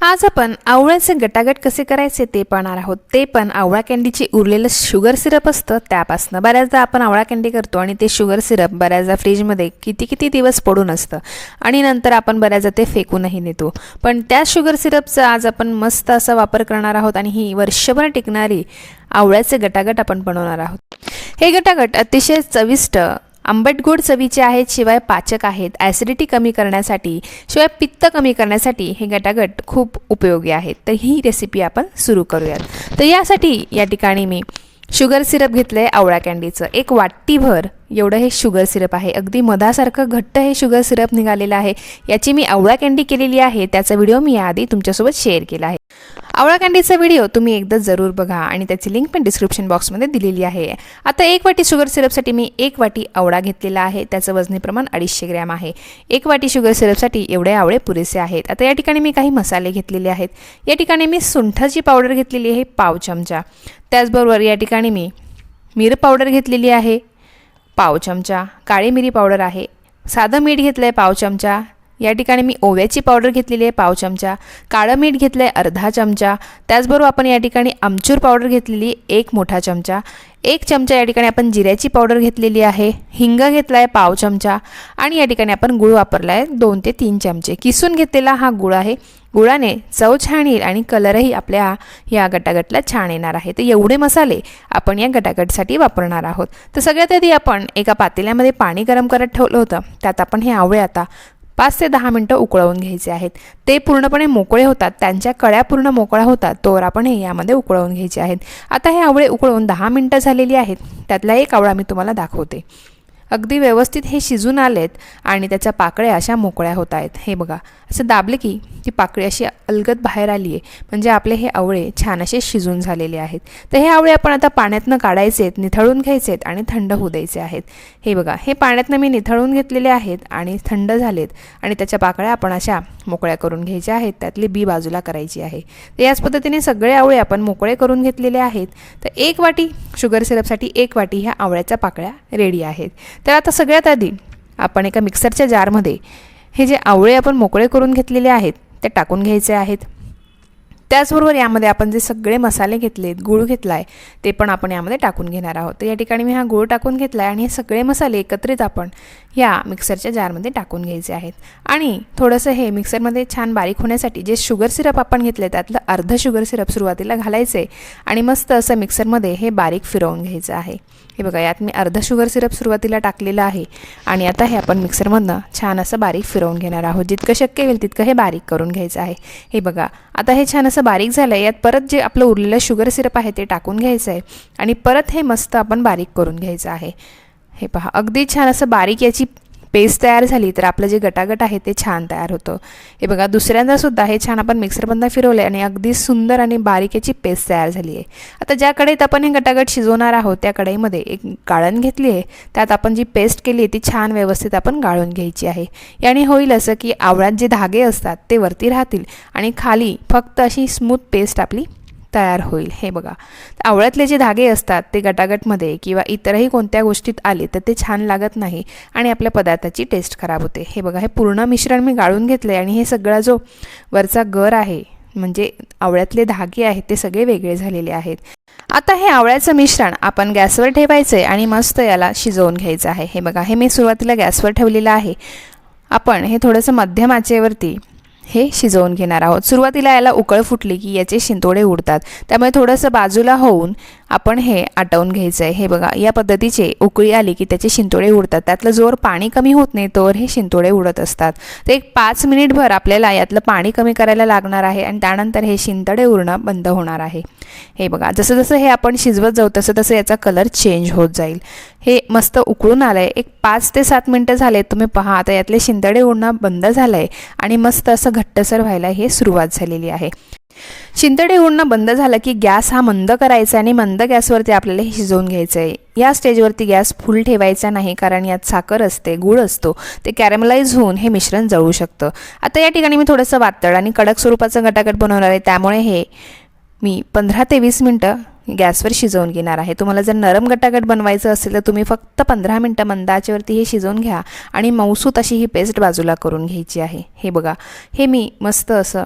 आज आपण आवळ्याचे गटागट कसे करायचे ते पाहणार आहोत. ते पण आवळा कँडीचे उरलेलं शुगर सिरप असतं त्यापासनं. बऱ्याचदा आपण आवळा कँडी करतो आणि ते शुगर सिरप बऱ्याचदा फ्रीजमध्ये किती दिवस पडून असतं आणि नंतर आपण बऱ्याचदा ते फेकूनही नेतो. पण त्या शुगर सिरपचा आज आपण मस्त असा वापर करणार आहोत आणि ही वर्षभर टिकणारी आवळ्याचे गटागट आपण बनवणार आहोत. हे गटागट अतिशय चविष्ट आंबट गोड चवीचे आहेत, शिवाय पाचक आहेत. ॲसिडिटी कमी करण्यासाठी, शिवाय पित्त कमी करण्यासाठी हे गटागट खूप उपयोगी आहेत. तर ही रेसिपी आपण सुरू करूयात. तर यासाठी या ठिकाणी मी शुगर सिरप घेतलं आहे आवळा कँडीचं. एक वाटीभर एवढं हे शुगर सिरप आहे. अगदी मधासारखं घट्ट हे शुगर सिरप निघालेलं आहे. याची मी आवळा कँडी केलेली आहे, त्याचा व्हिडिओ मी याआधी तुमच्यासोबत शेअर केला आहे. आवळा कँडीचा व्हिडिओ तुम्ही एकदा जरूर बघा आणि त्याची लिंक पण डिस्क्रिप्शन बॉक्समध्ये दिलेली आहे. आता एक वाटी शुगर सिरपसाठी मी एक वाटी आवळा घेतलेला आहे. त्याचं वजनी प्रमाण 250 ग्रॅम आहे. एक वाटी शुगर सिरपसाठी एवढे आवळे पुरेसे आहेत. आता या ठिकाणी मी काही मसाले घेतलेले आहेत. या ठिकाणी मी सुंठाची पावडर घेतलेली आहे पाव चमचा. त्याचबरोबर या ठिकाणी मी मिर पावडर घेतलेली आहे पाव चमचा. काळी मिरी पावडर आहे. साधं मीठ घेतलं आहे पाव चमचा. या ठिकाणी मी ओव्याची पावडर घेतलेली आहे पाव चमचा. काळं मीठ घेतलं आहे अर्धा चमचा. त्याचबरोबर आपण या ठिकाणी आमचूर पावडर घेतलेली 1 मोठा चमचा. 1 चमचा या ठिकाणी आपण जिऱ्याची पावडर घेतलेली आहे. हिंग घेतला आहे पाव चमचा आणि या ठिकाणी आपण गूळ वापरला आहे 2 ते 3 चमचे. किसून घेतलेला हा गूळ आहे. गुळाने चव छान येईल आणि कलरही आपल्या या गटागटला छान येणार आहे. तर एवढे मसाले आपण या गटागटसाठी वापरणार आहोत. तर सगळ्यात आधी आपण एका पातेल्यामध्ये पाणी गरम करत ठेवलं होतं. त्यात आपण हे आवळे आता 5 ते 10 मिनटं उकळवून घ्यायचे आहेत. ते पूर्णपणे मोकळे होतात, त्यांच्या कळ्या पूर्ण मोकळ्या होतात तोवर आपण हे यामध्ये उकळवून घ्यायचे आहेत. आता हे आवळे उकळवून 10 मिनटं झालेली आहेत. त्यातला एक आवळा मी तुम्हाला दाखवते. अगदी व्यवस्थित हे शिजून आलेत आणि त्याच्या पाकळ्या अशा मोकळ्या होत आहेत. हे बघा, असं दाबले की ती पाकळी अशी अलगद बाहेर आली आहे, म्हणजे आपले हे आवळे छान असे शिजून झालेले आहेत. तर हे आवळे आपण आता पाण्यातनं काढायचे आहेत, निथळून घ्यायचे आहेत आणि थंड होऊ द्यायचे आहेत. हे बघा, हे पाण्यातनं मी निथळून घेतलेले आहेत आणि थंड झालेत आणि त्याच्या पाकळ्या आपण अशा मोकळ्या करून घ्यायच्या आहेत. त्यातली बी बाजूला करायची आहे. तर याच पद्धतीने सगळे आवळे आपण मोकळे करून घेतलेले आहेत. तर 1 वाटी शुगर सिरपसाठी 1 वाटी ह्या आवळ्याच्या पाकळ्या रेडी आहेत. तर आता सगळ्यात आधी आपण एका मिक्सरच्या जारमध्ये हे जे आवळे आपण मोकळे करून घेतलेले आहेत ते टाकून घ्यायचे आहेत. त्याचबरोबर यामध्ये आपण जे सगळे मसाले घेतलेत, गूळ घेतला आहे, ते पण आपण यामध्ये टाकून घेणार आहोत. तर या ठिकाणी मी हा गूळ टाकून घेतला आहे आणि हे सगळे मसाले एकत्रित आपण या मिक्सरच्या जारमध्ये टाकून घ्यायचे आहेत. आणि थोडंसं हे मिक्सरमध्ये छान बारीक होण्यासाठी जे शुगर सिरप आपण घेतले त्यातलं अर्धं शुगर सिरप सुरुवातीला घालायचे आणि मस्त असं मिक्सरमध्ये हे बारीक फिरवून घ्यायचं आहे. हे बघा, यात मी अर्धं शुगर सिरप सुरुवातीला टाकलेलं आहे आणि आता हे आपण मिक्सरमधनं छान असं बारीक फिरवून घेणार आहोत. जितकं शक्य होईल तितकं हे बारीक करून घ्यायचं आहे. हे बघा, आता हे छान असं बारीक झालं आहे. यात परत जे आपलं उरलेलं शुगर सिरप आहे ते टाकून घ्यायचं आहे आणि परत हे मस्त आपण बारीक करून घ्यायचं आहे. हे पहा, अगदी छान असं बारीक याची पेस्ट तयार झाली तर आपलं जे गटागट आहे ते छान तयार होतं. हे बघा, दुसऱ्यांदासुद्धा हे छान आपण मिक्सरमधनं फिरवलं आहे आणि अगदी सुंदर आणि बारीक याची पेस्ट तयार झाली आहे. आता ज्या कढईत आपण हे गटागट शिजवणार आहोत त्या कढईमध्ये एक गाळण घेतली आहे. त्यात आपण जी पेस्ट केली आहे ती छान व्यवस्थित आपण गाळून घ्यायची आहे. याने होईल असं की आवळ्यात जे धागे असतात ते वरती राहतील आणि खाली फक्त अशी स्मूथ पेस्ट आपली तयार होईल. हे बघा, आवळ्यातले जे धागे असतात ते गटागटमध्ये किंवा इतरही कोणत्या गोष्टीत आले तर ते छान लागत नाही आणि आपल्या पदार्थाची टेस्ट खराब होते. हे बघा, हे पूर्ण मिश्रण मी गाळून घेतलं आहे आणि हे सगळा जो वरचा गर आहे म्हणजे आवळ्यातले धागे आहेत ते सगळे वेगळे झालेले आहेत. आता हे आवळ्याचं मिश्रण आपण गॅसवर ठेवायचं आहे आणि मस्त याला शिजवून घ्यायचं आहे. हे बघा, हे मी सुरुवातीला गॅसवर ठेवलेलं आहे. आपण हे थोडंसं मध्यम आचेवरती हे शिजवून घेणार आहोत. सुरुवातीला याला उकळ फुटली की याचे शिंतोडे उडतात, त्यामुळे थोडंसं बाजूला होऊन आपण हे आटवून घ्यायचं आहे. हे बघा, या पद्धतीचे उकळी आली की त्याचे शिंतोडे उडतात. त्यातलं जोर पाणी कमी होत नाही तोवर हे शिंतोडे उडत असतात. तर एक 5 मिनिटभर आपल्याला यातलं पाणी कमी करायला लागणार आहे आणि त्यानंतर हे शिंतोडे उडणं बंद होणार आहे. हे बघा, जसं जसं हे आपण शिजवत जाऊ तसं तसं याचा कलर चेंज होत जाईल. हे मस्त उकळून आलं आहे. एक 5 ते 7 मिनटं झाले. तुम्ही पहा, आता यातले शिंतोडे उडणं बंद झालं आहे आणि मस्त असं घट्टसर व्हायला हे सुरुवात झालेली आहे. शिंतोडे उडणं बंद झालं की गॅस हा मंद करायचा आणि मंद गॅसवरती आपल्याला हे शिजवून घ्यायचं आहे. या स्टेजवरती गॅस फुल ठेवायचा नाही, कारण यात साखर असते, गूळ असतो, ते कॅरमलाइज होऊन हे मिश्रण जळू शकतं. आता या ठिकाणी मी थोडंसं वातळ आणि कडक स्वरूपाचं गटागट बनवणार आहे, त्यामुळे हे मी 15 ते 20 मिनटं गॅसवर शिजवून घेणार आहे. तुम्हाला जर नरम गटागट बनवायचं असेल तर तुम्ही फक्त 15 मिनटं मंद आचेवरती हे शिजवून घ्या आणि मऊसूत अशी ही पेस्ट बाजूला करून घ्यायची आहे. हे बघा, हे मी मस्त असं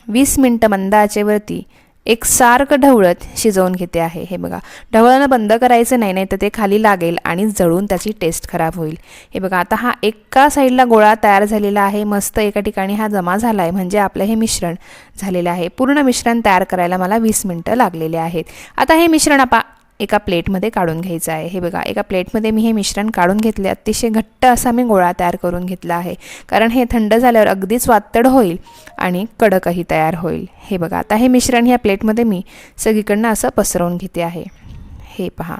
20 मिनटं मंद आचेवरती एकसारखं ढवळत शिजवून घेते आहे. हे बघा, ढवळणं बंद करायचं नाही, नाही तर ते खाली लागेल आणि जळून त्याची टेस्ट खराब होईल. हे बघा, आता हा एका साईडला गोळा तयार झालेला आहे. मस्त एका ठिकाणी हा जमा झाला आहे, म्हणजे आपलं हे मिश्रण झालेलं आहे. पूर्ण मिश्रण तयार करायला मला 20 मिनटं लागलेले आहेत. आता हे मिश्रण एका प्लेटमध्ये काढून घ्यायचं आहे. हे बघा, एका प्लेटमध्ये मी हे मिश्रण काढून घेतले. अतिशय घट्ट असा मी गोळा तयार करून घेतला आहे, कारण हे थंड झाल्यावर अगदीच वातड होईल आणि कडकही तयार होईल. हे बघा, आता हे मिश्रण ह्या प्लेटमध्ये मी सगळीकडनं असं पसरवून घेते आहे. हे पहा,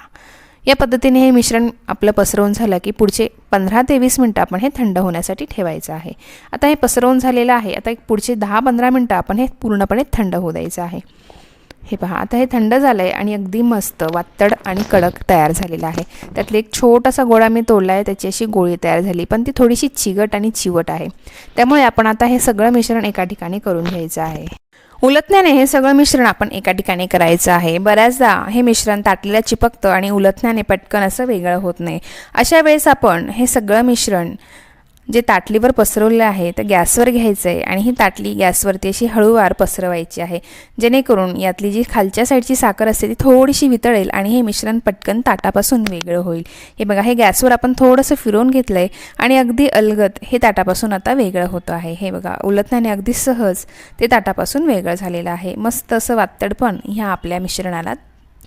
या पद्धतीने हे मिश्रण आपलं पसरवून झालं की पुढचे 15 ते 20 मिनटं आपण हे थंड होण्यासाठी ठेवायचं आहे. आता हे पसरवून झालेलं आहे. आता पुढचे 10-15 मिनटं आपण हे पूर्णपणे थंड होऊ द्यायचं आहे. हे पहा, आता हे थंड झालं आहे आणि अगदी मस्त वातड आणि कडक तयार झालेलं आहे. त्यातले एक छोटासा गोळा मी तोडला आहे, त्याची अशी गोळी तयार झाली, पण ती थोडीशी चिकट आणि चिवट आहे. त्यामुळे आपण आता हे सगळं मिश्रण एका ठिकाणी करून घ्यायचं आहे. उलटण्याने हे सगळं मिश्रण आपण एका ठिकाणी करायचं आहे. बऱ्याचदा हे मिश्रण ताटलीला चिपकतं आणि उलटण्याने पटकन असं वेगळं होत नाही. अशा वेळेस आपण हे सगळं मिश्रण जे ताटलीवर पसरवलेलं आहे ते गॅसवर घ्यायचं आहे आणि ही ताटली गॅसवरती अशी हळूवार पसरवायची आहे, जेणेकरून यातली जी खालच्या साईडची साखर असते ती थोडीशी वितळेल आणि हे मिश्रण पटकन ताटापासून वेगळं होईल. हे बघा, हे गॅसवर आपण थोडंसं फिरवून घेतलं आहे आणि अगदी अलगद हे ताटापासून आता वेगळं होतं आहे. हे बघा, उलटण्याने अगदी सहज ते ताटापासून वेगळं झालेलं आहे. मस्त असं वातडपण ह्या आपल्या मिश्रणाला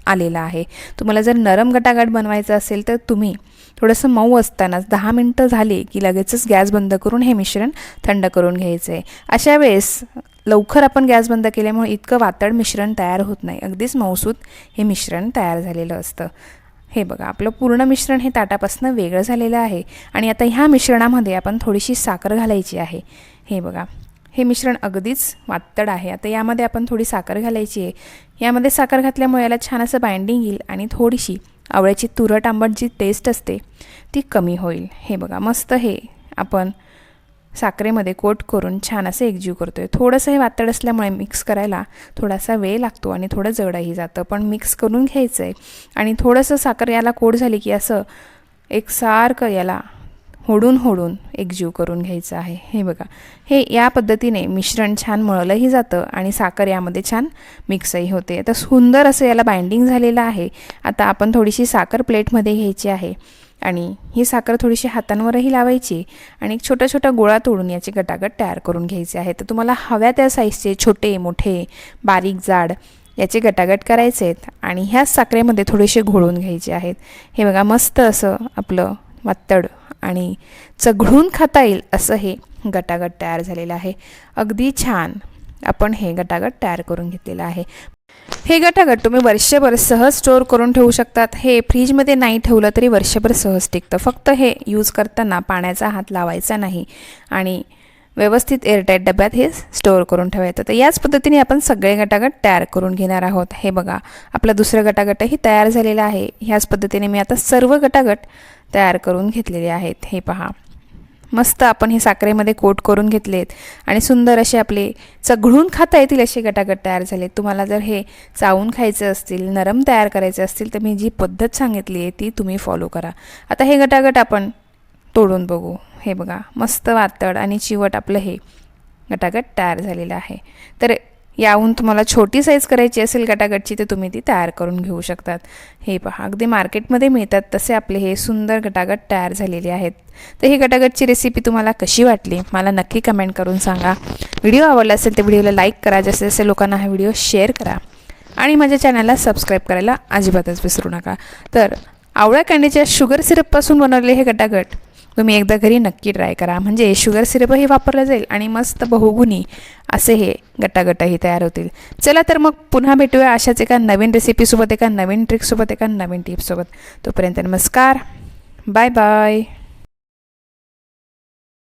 आलेला आहे. तुम्हाला जर नरम गटागट बनवायचं असेल तर तुम्ही थोडंसं मऊ असतानाच 10 मिनटं झाली की लगेचच गॅस बंद करून हे मिश्रण थंड करून घ्यायचं आहे. अशा वेळेस लवकर आपण गॅस बंद केल्यामुळे इतकं वातड मिश्रण तयार होत नाही, अगदीच मऊसूत हे मिश्रण तयार झालेलं असतं. हे बघा, आपलं पूर्ण मिश्रण हे ताटापासून वेगळं झालेलं आहे आणि आता ह्या मिश्रणामध्ये आपण थोडीशी साखर घालायची आहे. हे बघा, हे मिश्रण अगदीच वातड आहे. आता यामध्ये आपण थोडी साखर घालायची आहे. यामध्ये साखर घातल्यामुळे याला छान असं बाइंडिंग येईल आणि थोडीशी आवळ्याची तुरट आंबट जी टेस्ट असते ती कमी होईल. हे बघा, मस्त हे आपण साखरेमध्ये कोट करून छान असं एकजीव करतो आहे. थोडंसं हे वातड असल्यामुळे मिक्स करायला थोडासा वेळ लागतो आणि थोडं जडही जातं, पण मिक्स करून घ्यायचं आहे. आणि थोडंसं साखर याला कोट झाली की असं एकसारखं याला होडून एकजीव करून घ्यायचं आहे. हे बघा, हे या पद्धतीने मिश्रण छान मळलंही जातं आणि साखर यामध्ये छान मिक्सही होते. आता सुंदर असं याला बाइंडिंग झालेलं आहे. आता आपण थोडीशी साखर प्लेटमध्ये घ्यायची आहे आणि ही साखर थोडीशी हातांवरही लावायची आणि एक छोटा गोळा तोडून याचे गटागट तयार करून घ्यायचे आहे. तर तुम्हाला हव्या त्या साईजचे छोटे मोठे बारीक जाड याचे गटागट करायचे आहेत आणि ह्याच साखरेमध्ये थोडेसे घोळून घ्यायचे आहेत. हे बघा, मस्त असं आपलं वातड आणि चघळून खाता येईल असं हे गटागट तयार झालेलं आहे. अगदी छान आपण हे गटागट तयार करून घेतलेलं आहे. हे गटागट तुम्ही वर्षभर सहज स्टोअर करून ठेवू शकतात. हे फ्रीजमध्ये नाही ठेवलं तरी वर्षभर सहज टिकतं. फक्त हे यूज करताना पाण्याचा हात लावायचा नाही आणि व्यवस्थित एअरटाईट डब्यात हे स्टोअर करून ठेवायचं. तर याच पद्धतीने आपण सगळे गटागट तयार करून घेणार आहोत. हे बघा, आपला दुसरा गटागटही तयार झालेला आहे. ह्याच पद्धतीने मी आता सर्व गटागट तयार करून घेतलेले आहेत. हे पहा, मस्त आपण हे साखरेमध्ये कोट करून घेतलेत आणि सुंदर असे आपले चघळून खाता येतील असे गटागट तयार झालेत. तुम्हाला जर हे चावून खायचे असतील, नरम तयार करायचे असतील तर मी जी पद्धत सांगितली आहे ती तुम्ही फॉलो करा. आता हे गटागट आपण तोडून बघू. हे बघा, मस्त वातड आणि चिवट आपलं हे गटागट तयार झालेलं आहे. तर याहून तुम्हाला छोटी साईज करायची असेल गटागटची तर तुम्ही ती तयार करून घेऊ शकतात. हे पहा, अगदी मार्केटमध्ये मिळतात तसे आपले हे सुंदर गटागट तयार झालेले आहेत. तर ही गटागटची रेसिपी तुम्हाला कशी वाटली मला नक्की कमेंट करून सांगा. व्हिडिओ आवडला असेल तर व्हिडिओला लाईक करा, जास्तीत जास्त लोकांना हा व्हिडिओ शेअर करा आणि माझ्या चॅनलला सबस्क्राईब करायला अजिबातच विसरू नका. तर आवळा कँडीच्या शुगर सिरपपासून बनवलेले हे गटागट तुम्ही एकदा घरी नक्की ट्राय करा, म्हणजे शुगर सिरपही वापरलं जाईल आणि मस्त बहुगुणी असे हे गटागटही तयार होतील. चला तर मग पुन्हा भेटूया अशाच एका नवीन रेसिपीसोबत, एका नवीन ट्रिकसोबत, एका नवीन टिप्ससोबत. तोपर्यंत नमस्कार, बाय बाय.